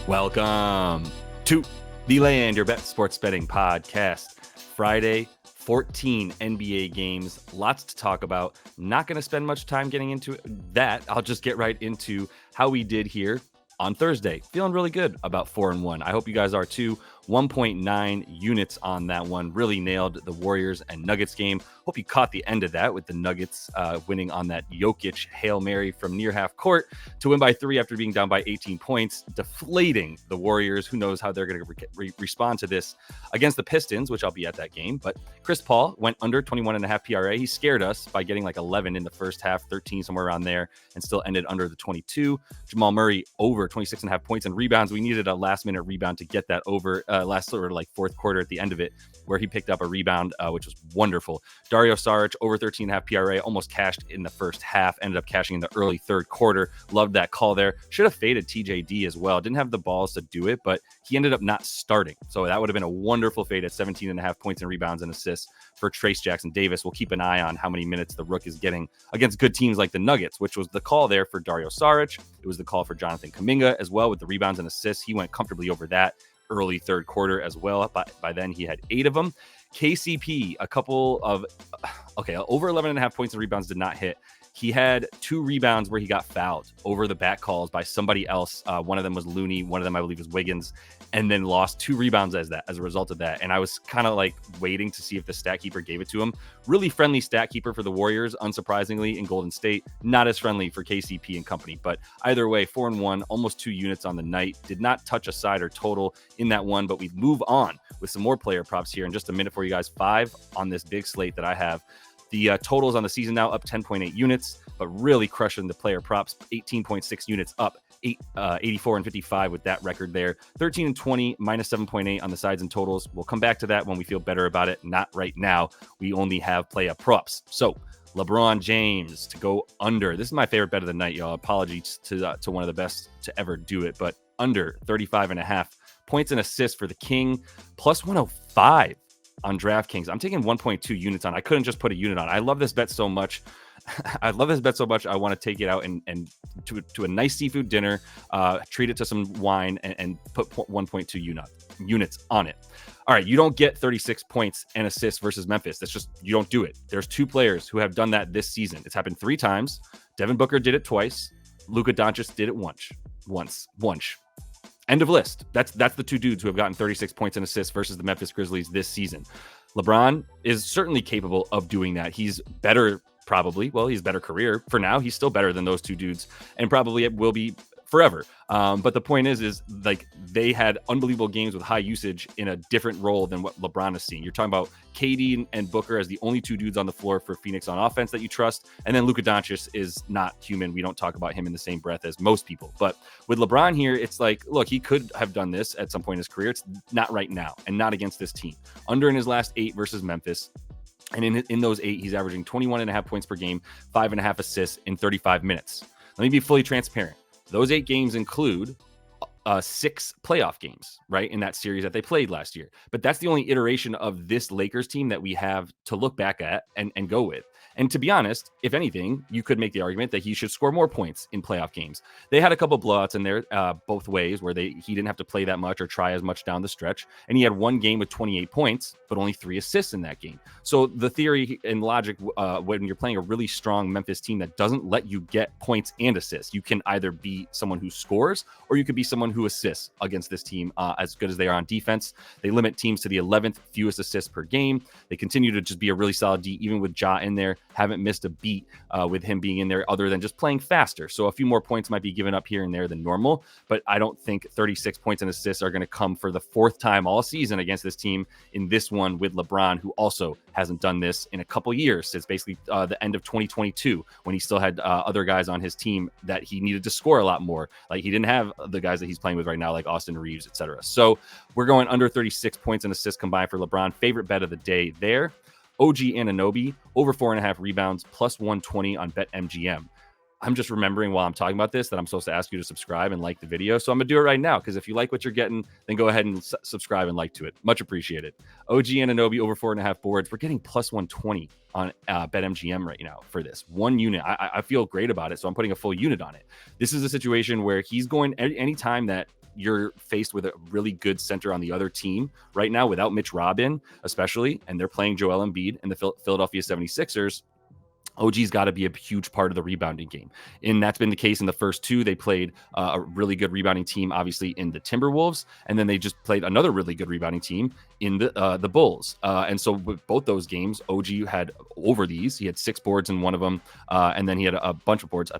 Welcome to the Land Your Bet Sports Betting Podcast. Friday, 14 NBA games, lots to talk about. Not going to spend much time getting into that. I'll just get right into how we did here on Thursday. Feeling really good about 4-1. I hope you guys are too. 1.9 units on that one. Really nailed the Warriors and Nuggets game. Hope you caught the end of that with the Nuggets winning on that Jokic Hail Mary from near half court to win by 3 after being down by 18 points, deflating the Warriors. Who knows how they're going to respond to this against the Pistons, which I'll be at that game. But Chris Paul went under 21.5 PRA. He scared us by getting like 11 in the first half, 13 somewhere around there, and still ended under the 22. Jamal Murray over 26.5 points and rebounds. We needed a last minute rebound to get that over last sort of like fourth quarter at the end of it, where he picked up a rebound, which was wonderful. Dario Saric over 13.5 PRA, almost cashed in the first half, ended up cashing in the early third quarter. Loved that call there. Should have faded TJD as well. Didn't have the balls to do it, but he ended up not starting. So that would have been a wonderful fade at 17.5 points and rebounds and assists for Trace Jackson Davis. We'll keep an eye on how many minutes the Rook is getting against good teams like the Nuggets, which was the call there for Dario Saric. It was the call for Jonathan Kuminga as well with the rebounds and assists. He went comfortably over that early third quarter as well. By then he had 8 of them. KCP, a couple of, over 11.5 points and rebounds did not hit. He had 2 rebounds where he got fouled over the back calls by somebody else. One of them was Looney. One of them, I believe, was Wiggins, and then lost 2 rebounds as a result of that. And I was kind of like waiting to see if the stat keeper gave it to him. Really friendly stat keeper for the Warriors, unsurprisingly, in Golden State. Not as friendly for KCP and company. But either way, 4-1, almost 2 units on the night. Did not touch a side or total in that one, but we move on with some more player props here in just a minute for you guys. 5 on this big slate that I have. The totals on the season now up 10.8 units, but really crushing the player props. 18.6 units up, 84 and 55 with that record there. 13 and 20, minus 7.8 on the sides and totals. We'll come back to that when we feel better about it. Not right now. We only have player props. So LeBron James to go under. This is my favorite bet of the night, y'all. Apologies to one of the best to ever do it, but under 35.5 points and assists for the King, plus 105. On DraftKings. I'm taking 1.2 units on. I couldn't just put a unit on. I love this bet so much. I want to take it out and to a nice seafood dinner, treat it to some wine and put 1.2 units on it. All right, you don't get 36 points and assists versus Memphis. That's just, you don't do it. There's 2 players who have done that this season. It's happened 3 times. Devin Booker did it twice. Luka Doncic did it once. End of list. That's the 2 dudes who have gotten 36 points and assists versus the Memphis Grizzlies this season. LeBron is certainly capable of doing that. He's better, probably. Well, he's better career. For now, he's still better than those 2 dudes, and probably it will be forever. But the point is like they had unbelievable games with high usage in a different role than what LeBron is seeing. You're talking about KD and Booker as the only 2 dudes on the floor for Phoenix on offense that you trust. And then Luka Doncic is not human. We don't talk about him in the same breath as most people. But with LeBron here, it's like, look, he could have done this at some point in his career. It's not right now and not against this team. Under in his last 8 versus Memphis. And in those 8, he's averaging 21.5 points per game, 5.5 assists in 35 minutes. Let me be fully transparent. Those 8 games include 6 playoff games, right, in that series that they played last year. But that's the only iteration of this Lakers team that we have to look back at and go with. And to be honest, if anything, you could make the argument that he should score more points in playoff games. They had a couple blowouts in there both ways where he didn't have to play that much or try as much down the stretch. And he had 1 game with 28 points, but only 3 assists in that game. So the theory and logic when you're playing a really strong Memphis team that doesn't let you get points and assists, you can either be someone who scores or you could be someone who assists against this team as good as they are on defense. They limit teams to the 11th fewest assists per game. They continue to just be a really solid D, even with Ja in there. Haven't missed a beat with him being in there other than just playing faster. So a few more points might be given up here and there than normal, but I don't think 36 points and assists are going to come for the 4th time all season against this team in this one with LeBron, who also hasn't done this in a couple years, since basically the end of 2022, when he still had other guys on his team that he needed to score a lot more. Like he didn't have the guys that he's playing with right now, like Austin Reeves, etc. So we're going under 36 points and assists combined for LeBron. Favorite bet of the day there. OG Anunoby, over 4.5 rebounds, plus 120 on BetMGM. I'm just remembering while I'm talking about this that I'm supposed to ask you to subscribe and like the video. So I'm going to do it right now, because if you like what you're getting, then go ahead and subscribe and like to it. Much appreciated. OG Anunoby over 4.5 boards. We're getting plus 120 on BetMGM right now for this. 1 unit. I feel great about it, so I'm putting a full unit on it. This is a situation where he's going anytime that you're faced with a really good center on the other team right now without Mitch Robin, especially, and they're playing Joel Embiid and the Philadelphia 76ers. OG's got to be a huge part of the rebounding game. And that's been the case in the first two. They played a really good rebounding team, obviously, in the Timberwolves. And then they just played another really good rebounding team in the Bulls. And so with both those games, OG had over these. He had 6 boards in one of them. And then he had a bunch of boards,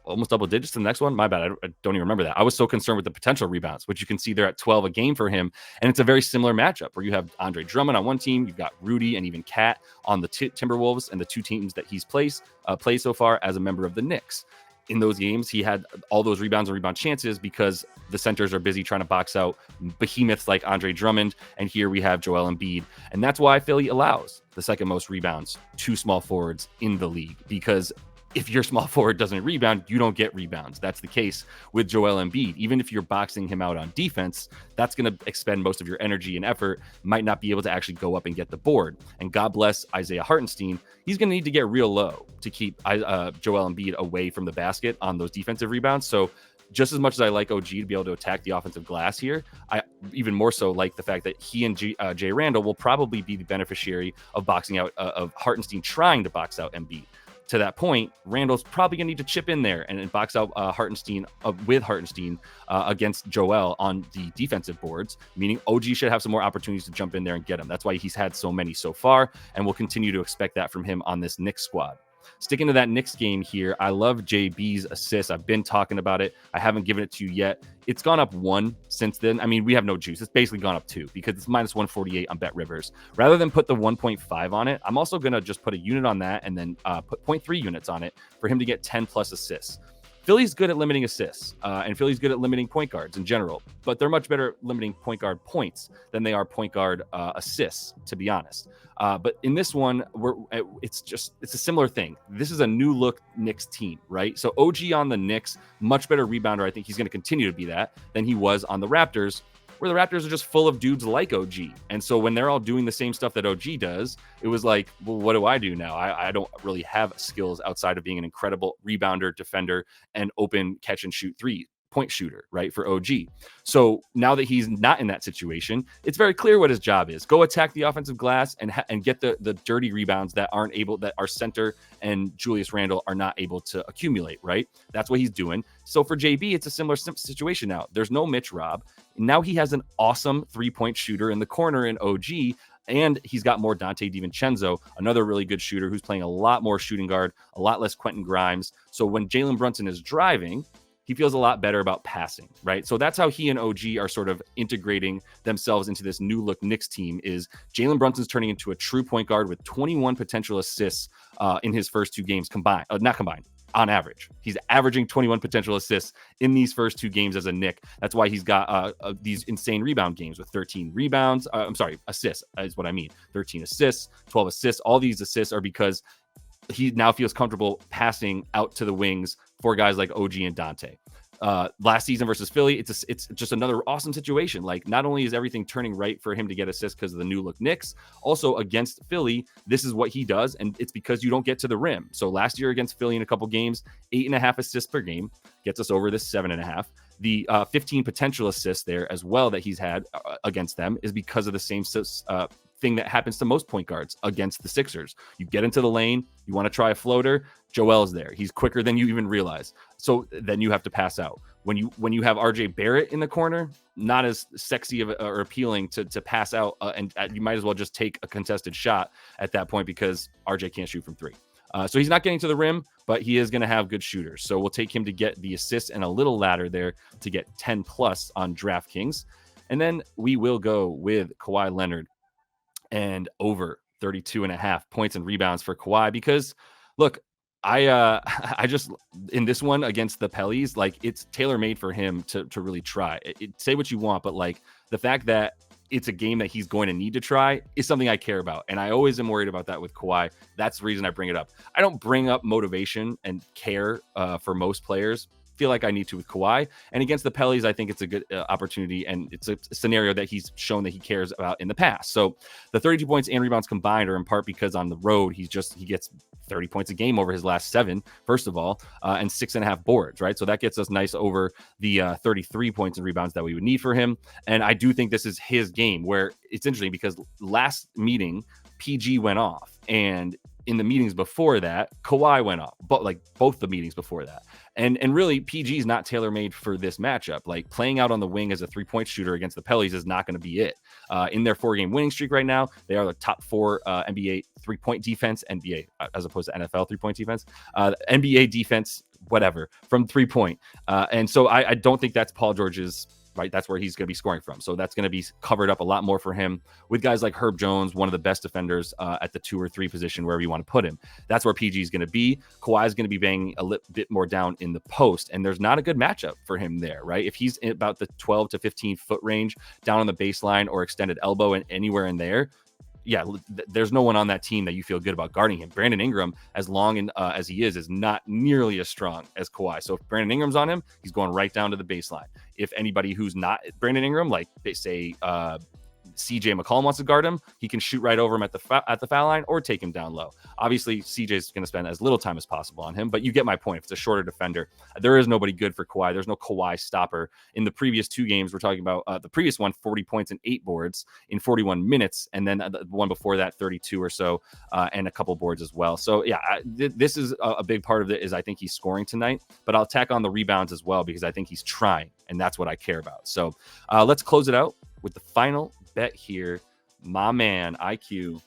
almost double digits in the next one. My bad. I don't even remember that. I was so concerned with the potential rebounds, which you can see they're at 12 a game for him. And it's a very similar matchup where you have Andre Drummond on one team, you've got Rudy and even Cat on the Timberwolves, and the two teams that he's played so far as a member of the Knicks. In those games, he had all those rebounds and rebound chances because the centers are busy trying to box out behemoths like Andre Drummond. And here we have Joel Embiid. And that's why Philly allows the second most rebounds to small forwards in the league, because if your small forward doesn't rebound, you don't get rebounds. That's the case with Joel Embiid. Even if you're boxing him out on defense, that's going to expend most of your energy and effort, might not be able to actually go up and get the board. And God bless Isaiah Hartenstein. He's going to need to get real low to keep Joel Embiid away from the basket on those defensive rebounds. So just as much as I like OG to be able to attack the offensive glass here, I even more so like the fact that he and Jay Randall will probably be the beneficiary of boxing out of Hartenstein trying to box out Embiid. To that point, Randall's probably going to need to chip in there and box out Hartenstein against Joel on the defensive boards, meaning OG should have some more opportunities to jump in there and get him. That's why he's had so many so far, and we'll continue to expect that from him on this Knicks squad. Sticking to that Knicks game here, I love JB's assist. I've been talking about it. I haven't given it to you yet. It's gone up 1 since then. I mean, we have no juice. It's basically gone up 2 because it's minus 148 on Bet Rivers. Rather than put the 1.5 on it, I'm also going to just put a unit on that and then put 0.3 units on it for him to get 10 plus assists. Philly's good at limiting assists, and Philly's good at limiting point guards in general, but they're much better at limiting point guard points than they are point guard assists, to be honest. But in this one, it's a similar thing. This is a new look Knicks team, right? So OG on the Knicks, much better rebounder. I think he's going to continue to be that than he was on the Raptors, where the Raptors are just full of dudes like OG. And so when they're all doing the same stuff that OG does, it was like, well, what do I do now? I don't really have skills outside of being an incredible rebounder, defender, and open catch and shoot 3-point shooter, right, for OG. So now that he's not in that situation, it's very clear what his job is. Go attack the offensive glass and get the dirty rebounds that our center and Julius Randle are not able to accumulate, right? That's what he's doing. So for JB, it's a similar situation now. There's no Mitch Rob. Now he has an awesome 3-point shooter in the corner in OG, and he's got more Dante DiVincenzo, another really good shooter who's playing a lot more shooting guard, a lot less Quentin Grimes. So when Jalen Brunson is driving, he feels a lot better about passing, right? So that's how he and OG are sort of integrating themselves into this new look Knicks team. Is Jalen Brunson's turning into a true point guard with 21 potential assists in his first 2 games combined, not combined, on average. He's averaging 21 potential assists in these first 2 games as a Knick. That's why he's got these insane rebound games with 13 rebounds. Assists is what I mean. 13 assists, 12 assists. All these assists are because he now feels comfortable passing out to the wings for guys like OG and Dante. Last season versus Philly, it's just another awesome situation. Like, not only is everything turning right for him to get assists because of the new look Knicks, also against Philly, this is what he does, and it's because you don't get to the rim. So last year against Philly in a couple games, 8.5 assists per game gets us over this 7.5. The 15 potential assists there as well that he's had against them is because of the same thing that happens to most point guards against the Sixers. You get into the lane, you want to try a floater, Joel's there. He's quicker than you even realize. So then you have to pass out. When you have RJ Barrett in the corner, not as sexy or appealing to pass out, and you might as well just take a contested shot at that point because RJ can't shoot from 3. So he's not getting to the rim, but he is going to have good shooters. So we'll take him to get the assist and a little ladder there to get 10 plus on DraftKings. And then we will go with Kawhi Leonard and over 32.5 points and rebounds for Kawhi, because look, I just, in this one against the Pellies, like, it's tailor-made for him to really try. Say what you want, but like, the fact that it's a game that he's going to need to try is something I care about. And I always am worried about that with Kawhi. That's the reason I bring it up. I don't bring up motivation and care for most players feel like I need to with Kawhi. And against the Pellies, I think it's a good opportunity, and it's a scenario that he's shown that he cares about in the past. So the 32 points and rebounds combined are in part because on the road, he gets 30 points a game over his last 7, first of all, and 6.5 boards, right? So that gets us nice over the 33 points and rebounds that we would need for him. And I do think this is his game, where it's interesting because last meeting, PG went off, and in the meetings before that, Kawhi went off, but like both the meetings before that. And really, PG is not tailor-made for this matchup. Like playing out on the wing as a 3-point shooter against the Pellies is not going to be it. In their 4-game winning streak right now, they are the top 4 NBA 3-point defense, NBA as opposed to NFL 3-point defense, NBA defense, whatever, from 3-point. And so I don't think that's Paul George's, right? That's where he's going to be scoring from. So that's going to be covered up a lot more for him with guys like Herb Jones, one of the best defenders at the 2 or 3 position, wherever you want to put him. That's where PG is going to be. Kawhi is going to be banging a bit more down in the post, and there's not a good matchup for him there, right? If he's in about the 12 to 15 foot range down on the baseline or extended elbow and anywhere in there, yeah, there's no one on that team that you feel good about guarding him. Brandon Ingram, as long as he is not nearly as strong as Kawhi. So if Brandon Ingram's on him, he's going right down to the baseline. If anybody who's not Brandon Ingram, like they say CJ McCollum wants to guard him, he can shoot right over him at the foul line or take him down low. Obviously, CJ's going to spend as little time as possible on him, but you get my point. If it's a shorter defender, there is nobody good for Kawhi. There's no Kawhi stopper. In the previous 2 games, we're talking about the previous one, 40 points and 8 boards in 41 minutes, and then the one before that, 32 or so, and a couple boards as well. So yeah, this is a big part of it is I think he's scoring tonight, but I'll tack on the rebounds as well because I think he's trying, and that's what I care about. So let's close it out with the final bet here. My man IQ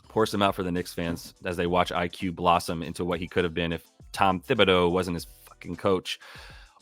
pours some out for the Knicks fans as they watch IQ blossom into what he could have been if Tom Thibodeau wasn't his fucking coach.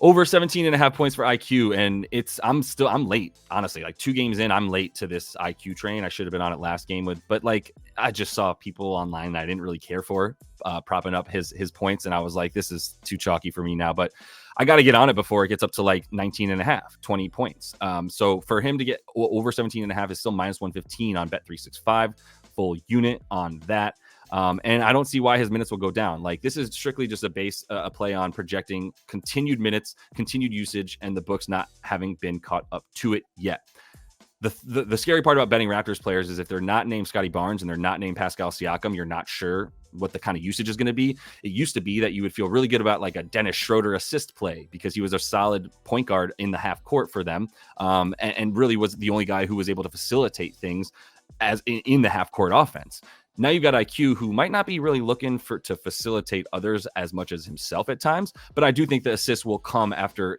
Over 17.5 points for IQ, and I'm late, honestly. Like 2 games in, I'm late to this IQ train. I should have been on it last game but like I just saw people online that I didn't really care for propping up his points, and I was like, this is too chalky for me now. But I got to get on it before it gets up to like 19.5, 20 points. So for him to get over 17.5 is still minus 115 on Bet365, full unit on that. And I don't see why his minutes will go down. Like this is strictly just a play on projecting continued minutes, continued usage, and the books not having been caught up to it yet. The scary part about betting Raptors players is if they're not named Scotty Barnes and they're not named Pascal Siakam, you're not sure what the kind of usage is going to be. It used to be that you would feel really good about like a Dennis Schroeder assist play because he was a solid point guard in the half court for them, and really was the only guy who was able to facilitate things as in the half court offense. Now you've got IQ, who might not be really looking to facilitate others as much as himself at times, but I do think the assists will come after,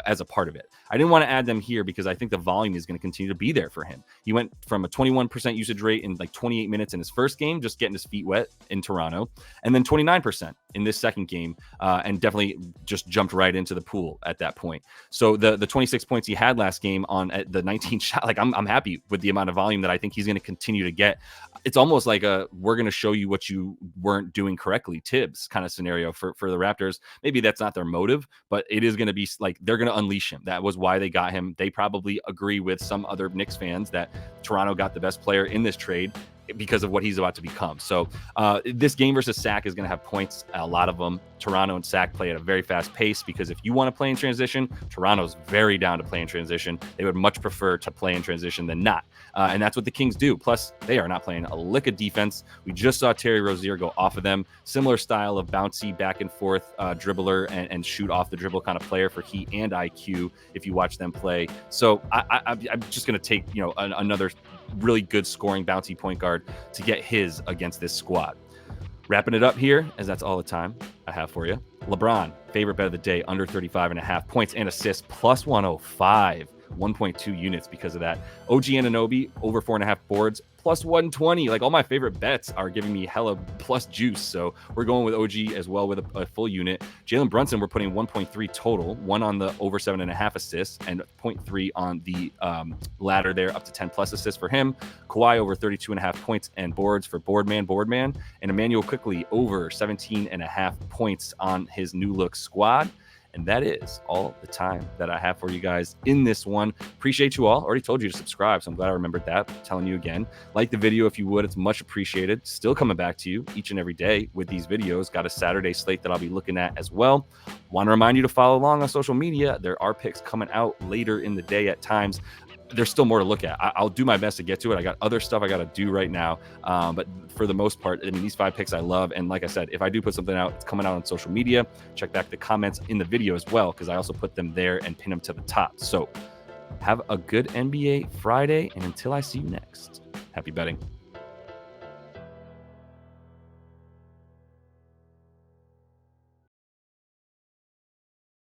as a part of it. I didn't want to add them here because I think the volume is going to continue to be there for him. He went from a 21% usage rate in like 28 minutes in his first game, just getting his feet wet in Toronto, and then 29% in this second game, and definitely just jumped right into the pool at that point. So the 26 points he had last game on at the 19 shot, like I'm happy with the amount of volume that I think he's going to continue to get. It's almost like we're going to show you what you weren't doing correctly Tibbs kind of scenario for the Raptors. Maybe that's not their motive, but it is going to be like they're going to unleash him. That was why they got him. They probably agree with some other Knicks fans that Toronto got the best player in this trade because of what he's about to become. So this game versus Sac is going to have points, a lot of them. Toronto and Sac play at a very fast pace because if you want to play in transition, Toronto's very down to play in transition. They would much prefer to play in transition than not. And that's what the Kings do. Plus, they are not playing a lick of defense. We just saw Terry Rozier go off of them. Similar style of bouncy back and forth dribbler and shoot off the dribble kind of player for Heat and IQ if you watch them play. So I'm just going to take another really good scoring bouncy point guard to get his against this squad. Wrapping it up here, as that's all the time I have for you. LeBron, favorite bet of the day, under 35.5 points and assists, plus 105, 1.2 units because of that. OG Anunoby, over 4.5 boards, plus 120. Like all my favorite bets are giving me hella plus juice. So we're going with OG as well with a full unit. Jalen Brunson, we're putting 1.3 total, 1 on the over 7.5 assists and 0.3 on the ladder there, up to 10 plus assists for him. Kawhi over 32.5 points and boards for Boardman. And Emmanuel Quickley over 17.5 points on his new look squad. And that is all the time that I have for you guys in this one. Appreciate you all. Already told you to subscribe, so I'm glad I remembered that. I'm telling you again, like the video if you would. It's much appreciated. Still coming back to you each and every day with these videos. Got a Saturday slate that I'll be looking at as well. Want to remind you to follow along on social media. There are picks coming out later in the day at times. There's still more to look at. I'll do my best to get to it. I got other stuff I got to do right now. But for the most part, I mean, these 5 picks I love. And like I said, if I do put something out, it's coming out on social media. Check back the comments in the video as well, because I also put them there and pin them to the top. So have a good NBA Friday. And until I see you next, happy betting.